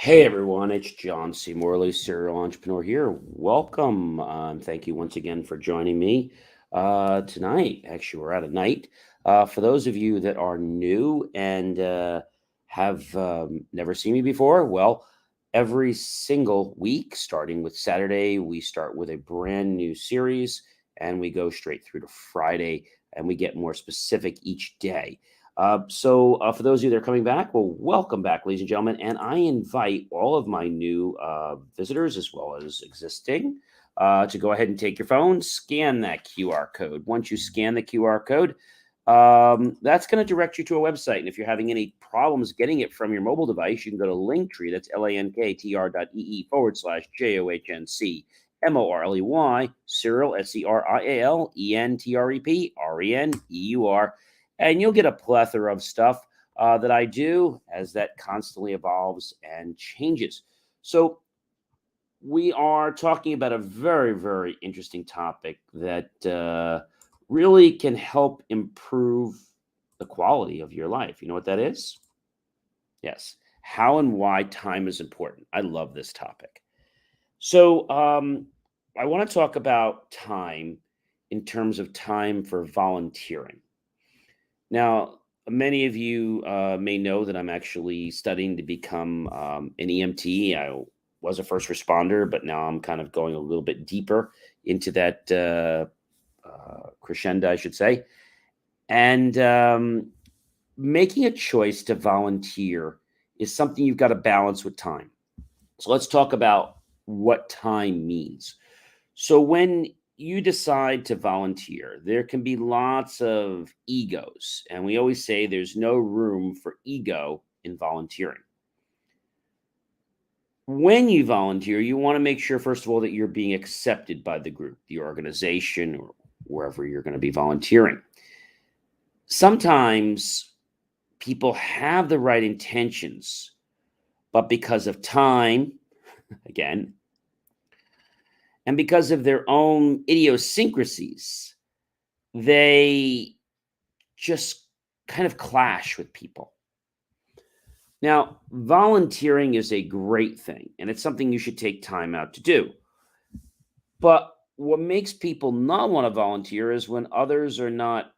Hey everyone, it's John C. Morley, serial entrepreneur here. Welcome. Thank you once again for joining me tonight. Actually, we're at a night. For those of you that are new and have never seen me before, well, every single week, starting with Saturday, we start with a brand new series and we go straight through to Friday and we get more specific each day. So, for those of you that are coming back, well, welcome back, ladies and gentlemen. And I invite all of my new visitors as well as existing to go ahead and take your phone, scan that QR code. Once you scan the QR code, that's going to direct you to a website. And if you're having any problems getting it from your mobile device, you can go to Linktree. That's linktr.ee/JOHNC Cyril, SERIALENTREPRENEUR, and you'll get a plethora of stuff that I do as that constantly evolves and changes. So we are talking about a very, very interesting topic that really can help improve the quality of your life. You know what that is? Yes. How and why time is important. I love this topic. So I want to talk about time in terms of time for volunteering. Now, many of you may know that I'm actually studying to become an EMT. I was a first responder, but now I'm kind of going a little bit deeper into that crescendo, I should say. And making a choice to volunteer is something you've got to balance with time. So let's talk about what time means. So when you decide to volunteer, there can be lots of egos. And we always say there's no room for ego in volunteering. When you volunteer, you want to make sure, first of all, that you're being accepted by the group, the organization, or wherever you're going to be volunteering. Sometimes people have the right intentions, but because of time, again, and because of their own idiosyncrasies, they just kind of clash with people. Now, volunteering is a great thing, and it's something you should take time out to do. But what makes people not want to volunteer is when others are not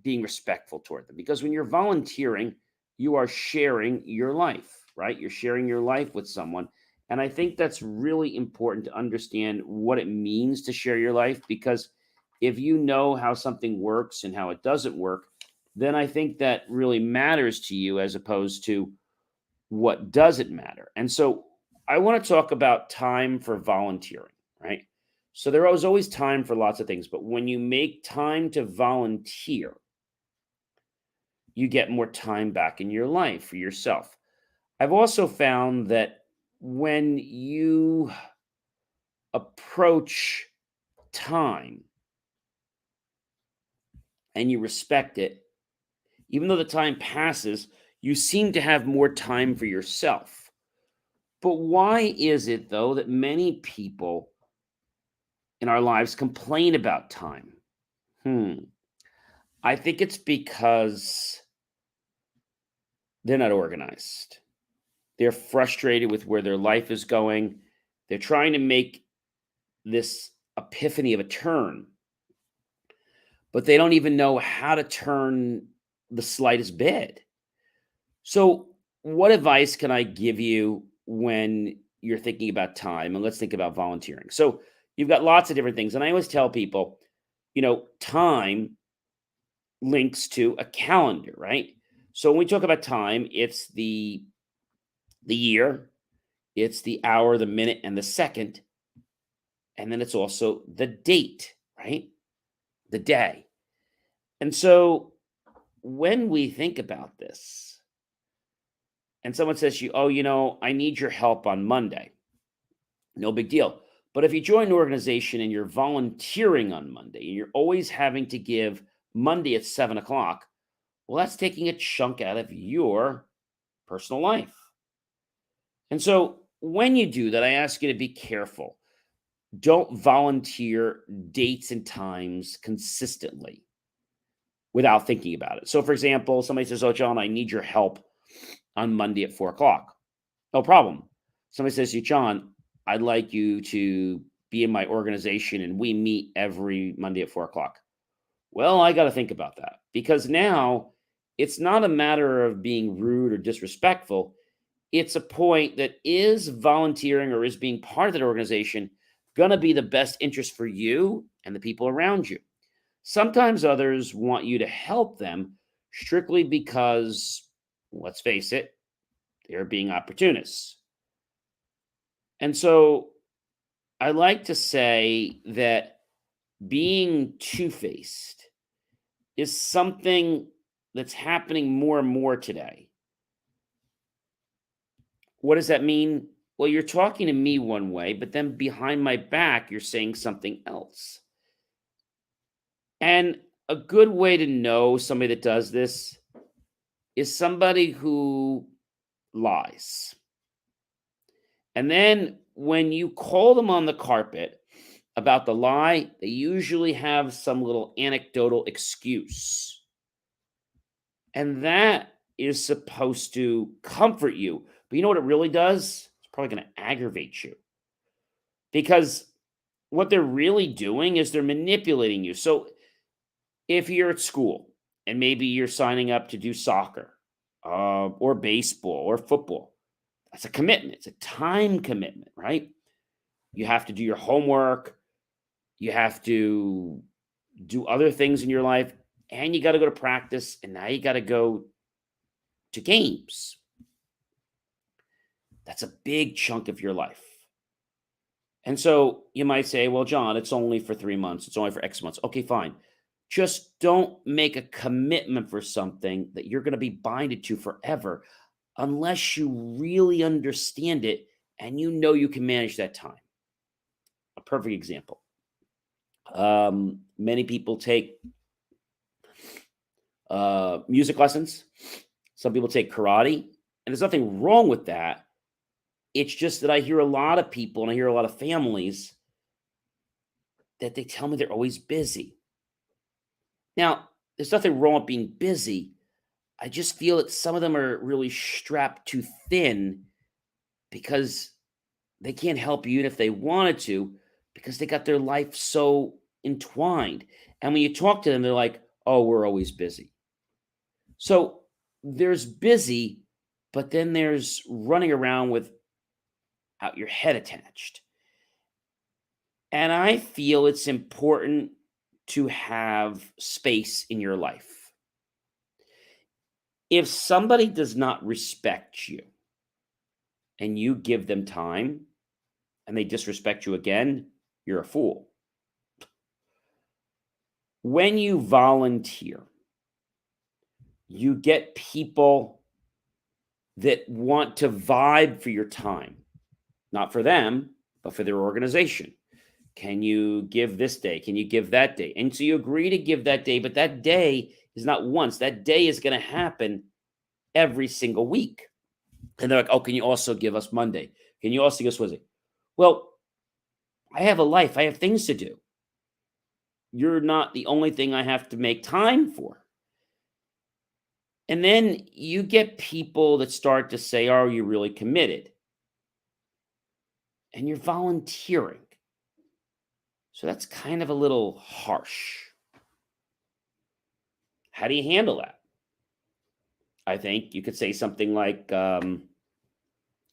being respectful toward them. Because when you're volunteering, you are sharing your life, right? You're sharing your life with someone. And I think that's really important to understand what it means to share your life, because if you know how something works and how it doesn't work, then I think that really matters to you as opposed to what doesn't matter. And so I want to talk about time for volunteering, right? So there is always time for lots of things, but when you make time to volunteer, you get more time back in your life for yourself. I've also found that when you approach time and you respect it, even though the time passes, you seem to have more time for yourself. But why is it, though, that many people in our lives complain about time? Hmm. I think it's because they're not organized. They're frustrated with where their life is going. They're trying to make this epiphany of a turn, but they don't even know how to turn the slightest bit. So, what advice can I give you when you're thinking about time? And let's think about volunteering. So, you've got lots of different things. And I always tell people, time links to a calendar, right? So, when we talk about time, it's the year, it's the hour, the minute, and the second. And then it's also the date, right? The day. And so when we think about this, and someone says to you, oh, I need your help on Monday, no big deal. But if you join an organization and you're volunteering on Monday and you're always having to give Monday at 7 o'clock, well, that's taking a chunk out of your personal life. And so when you do that, I ask you to be careful. Don't volunteer dates and times consistently without thinking about it. So, for example, somebody says, oh, John, I need your help on Monday at 4 o'clock. No problem. Somebody says to you, John, I'd like you to be in my organization and we meet every Monday at 4 o'clock. Well, I got to think about that because now it's not a matter of being rude or disrespectful. It's a point that is volunteering or is being part of that organization going to be the best interest for you and the people around you. Sometimes others want you to help them strictly because, let's face it, they're being opportunists. And so I like to say that being two faced is something that's happening more and more today. What does that mean? Well, you're talking to me one way, but then behind my back, you're saying something else. And a good way to know somebody that does this is somebody who lies. And then when you call them on the carpet about the lie, they usually have some little anecdotal excuse. And that is supposed to comfort you. But you know what it really does? It's probably going to aggravate you because what they're really doing is they're manipulating you. So if you're at school and maybe you're signing up to do soccer or baseball or football, that's a commitment. It's a time commitment, right? You have to do your homework. You have to do other things in your life. And you got to go to practice. And now you got to go to games. That's a big chunk of your life. And so you might say, well, John, it's only for 3 months. It's only for X months. Okay, fine. Just don't make a commitment for something that you're going to be binded to forever unless you really understand it and you know you can manage that time. A perfect example. Many people take music lessons. Some people take karate, and there's nothing wrong with that. It's just that I hear a lot of people and I hear a lot of families that they tell me they're always busy. Now, there's nothing wrong with being busy. I just feel that some of them are really strapped too thin because they can't help you even if they wanted to because they got their life so entwined. And when you talk to them, they're like, oh, we're always busy. So there's busy, but then there's running around without your head attached. And I feel it's important to have space in your life. If somebody does not respect you and you give them time and they disrespect you again, you're a fool. When you volunteer, you get people that want to vibe for your time, not for them, but for their organization. Can you give this day? Can you give that day? And so you agree to give that day, but that day is not once. That day is going to happen every single week. And they're like, oh, can you also give us Monday? Can you also give us Wednesday? Well, I have a life. I have things to do. You're not the only thing I have to make time for. And then you get people that start to say, are you really committed? And you're volunteering. So that's kind of a little harsh. How do you handle that? I think you could say something like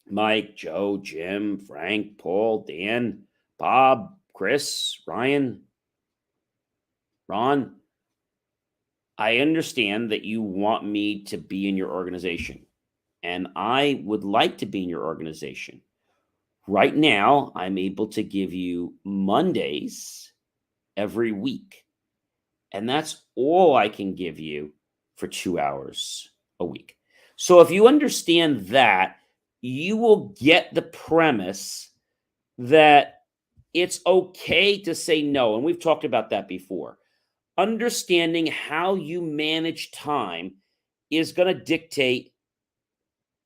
Mike, Joe, Jim, Frank, Paul, Dan, Bob, Chris, Ryan, Ron. I understand that you want me to be in your organization, and I would like to be in your organization. Right now, I'm able to give you Mondays every week, and that's all I can give you for 2 hours a week. So if you understand that, you will get the premise that it's okay to say no. And we've talked about that before. Understanding how you manage time is going to dictate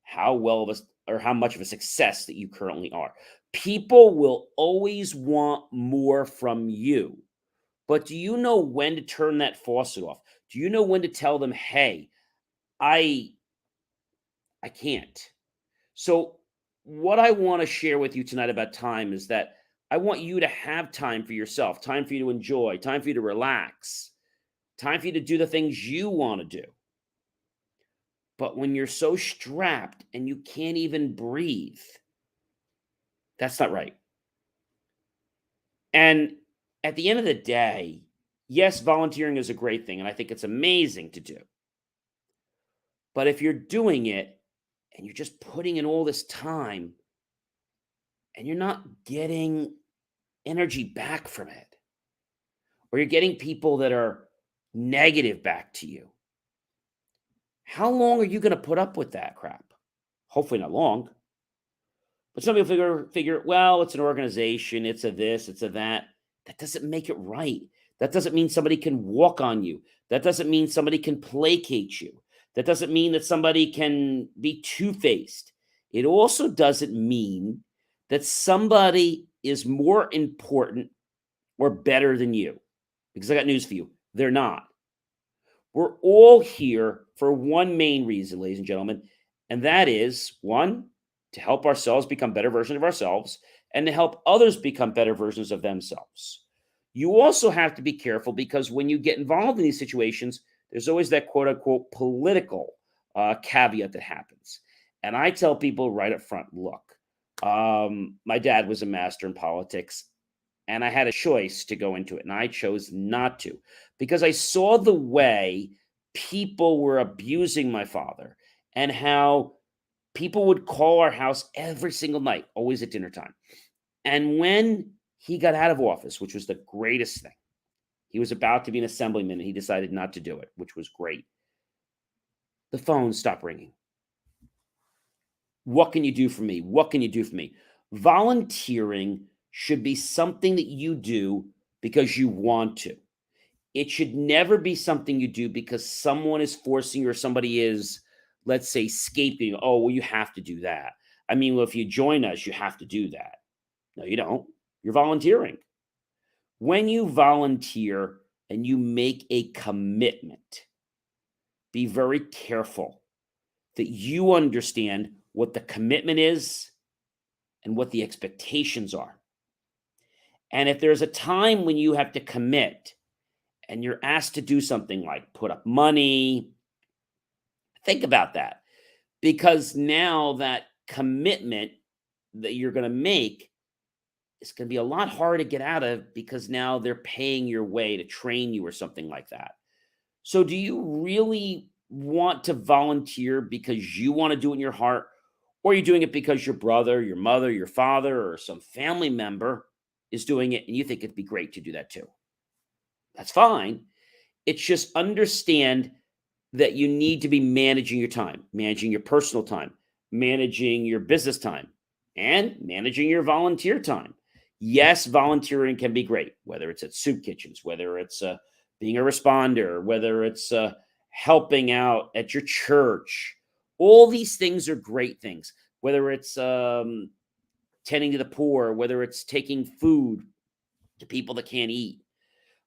how well of a or how much of a success that you currently are. People will always want more from you. But do you know when to turn that faucet off? Do you know when to tell them, "Hey, I can't." So what I want to share with you tonight about time is that I want you to have time for yourself, time for you to enjoy, time for you to relax, time for you to do the things you want to do. But when you're so strapped and you can't even breathe, that's not right. And at the end of the day, yes, volunteering is a great thing, and I think it's amazing to do. But if you're doing it and you're just putting in all this time and you're not getting energy back from it, or you're getting people that are negative back to you, how long are you going to put up with that crap? Hopefully not long. But some people figure, well, it's an organization, it's a this, it's a that. That doesn't make it right. That doesn't mean somebody can walk on you. That doesn't mean somebody can placate you. That doesn't mean that somebody can be two-faced. It also doesn't mean that somebody is more important or better than you. Because I got news for you. They're not. We're all here for one main reason, ladies and gentlemen, and that is one, to help ourselves become better versions of ourselves and to help others become better versions of themselves. You also have to be careful because when you get involved in these situations, there's always that quote unquote political caveat that happens. And I tell people right up front, look, my dad was a master in politics and I had a choice to go into it, and I chose not to because I saw the way people were abusing my father and how people would call our house every single night, always at dinner time. And when he got out of office, which was the greatest thing, he was about to be an assemblyman and he decided not to do it, which was great. The phone stopped ringing. What can you do for me? What can you do for me? Volunteering should be something that you do because you want to. It should never be something you do because someone is forcing you or somebody is, let's say, scapegoating. Oh, well, you have to do that. I mean, well, if you join us, you have to do that. No, you don't. You're volunteering. When you volunteer and you make a commitment, be very careful that you understand what the commitment is and what the expectations are. And if there's a time when you have to commit and you're asked to do something like put up money, think about that because now that commitment that you're going to make is going to be a lot harder to get out of because now they're paying your way to train you or something like that. So do you really want to volunteer because you want to do it in your heart, or are you doing it because your brother, your mother, your father, or some family member is doing it and you think it'd be great to do that too? That's fine. It's just understand that you need to be managing your time, managing your personal time, managing your business time, and managing your volunteer time. Yes, volunteering can be great, whether it's at soup kitchens, whether it's being a responder, whether it's helping out at your church. All these things are great things, whether it's tending to the poor, whether it's taking food to people that can't eat,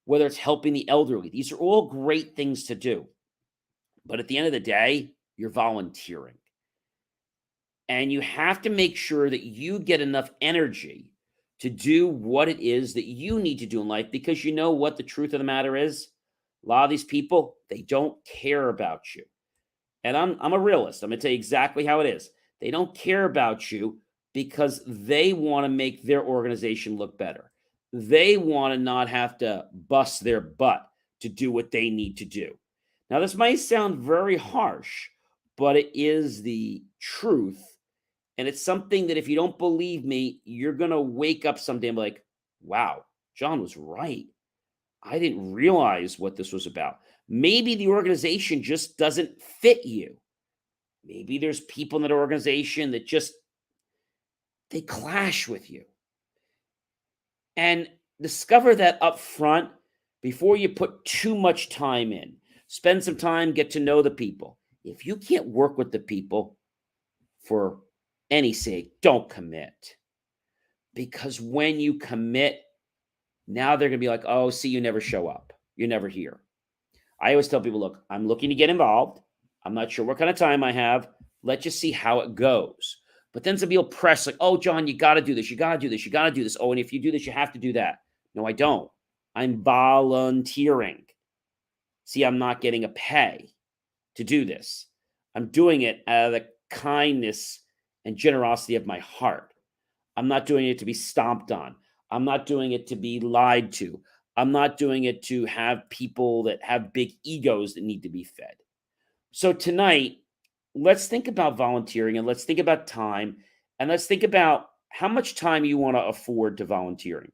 whether it's helping the elderly. These are all great things to do. But at the end of the day, you're volunteering. And you have to make sure that you get enough energy to do what it is that you need to do in life because you know what the truth of the matter is? A lot of these people, they don't care about you. And I'm a realist. I'm going to tell you exactly how it is. They don't care about you because they want to make their organization look better. They want to not have to bust their butt to do what they need to do. Now, this might sound very harsh, but it is the truth. And it's something that if you don't believe me, you're going to wake up someday and be like, wow, John was right. I didn't realize what this was about. Maybe the organization just doesn't fit you. Maybe there's people in that organization that just, they clash with you. And discover that up front before you put too much time in. Spend some time, get to know the people. If you can't work with the people for any sake, don't commit. Because when you commit, now they're going to be like, oh, see, you never show up. You're never here. I always tell people, look, I'm looking to get involved. I'm not sure what kind of time I have. Let's just see how it goes. But then some people press like, oh, John, you got to do this. You got to do this. You got to do this. Oh, and if you do this, you have to do that. No, I don't. I'm volunteering. See, I'm not getting a pay to do this. I'm doing it out of the kindness and generosity of my heart. I'm not doing it to be stomped on. I'm not doing it to be lied to. I'm not doing it to have people that have big egos that need to be fed. So tonight, let's think about volunteering and let's think about time and let's think about how much time you want to afford to volunteering.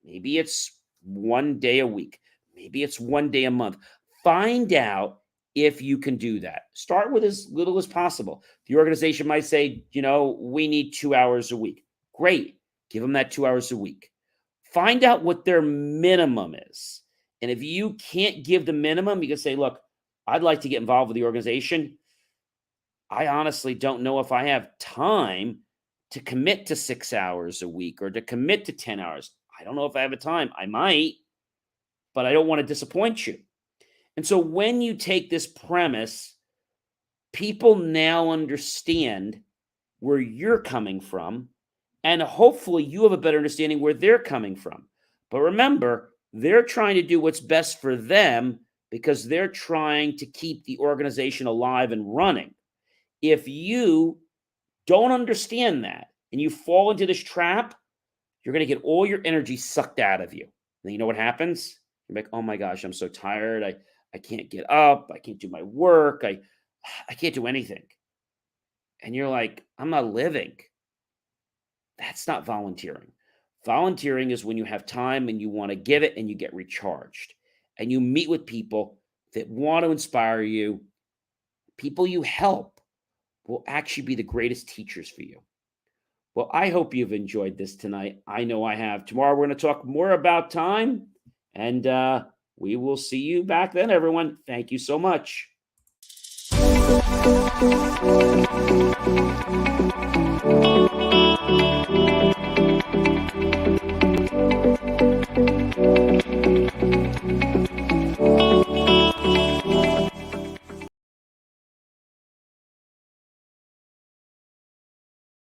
Maybe it's one day a week. Maybe it's one day a month. Find out if you can do that. Start with as little as possible. The organization might say, we need 2 hours a week. Great. Give them that 2 hours a week. Find out what their minimum is. And if you can't give the minimum, you can say, look, I'd like to get involved with the organization. I honestly don't know if I have time to commit to 6 hours a week or to commit to 10 hours. I don't know if I have a time. I might, but I don't want to disappoint you. And so when you take this premise, people now understand where you're coming from, and hopefully you have a better understanding where they're coming from. But remember, they're trying to do what's best for them because they're trying to keep the organization alive and running. If you don't understand that and you fall into this trap, you're going to get all your energy sucked out of you. And you know what happens? You're like, oh my gosh, I'm so tired. I can't get up. I can't do my work. I can't do anything. And you're like, I'm not living. That's not volunteering. Volunteering is when you have time and you want to give it and you get recharged. And you meet with people that want to inspire you. People you help will actually be the greatest teachers for you. Well, I hope you've enjoyed this tonight. I know I have. Tomorrow, we're going to talk more about time. And we will see you back then, everyone. Thank you so much.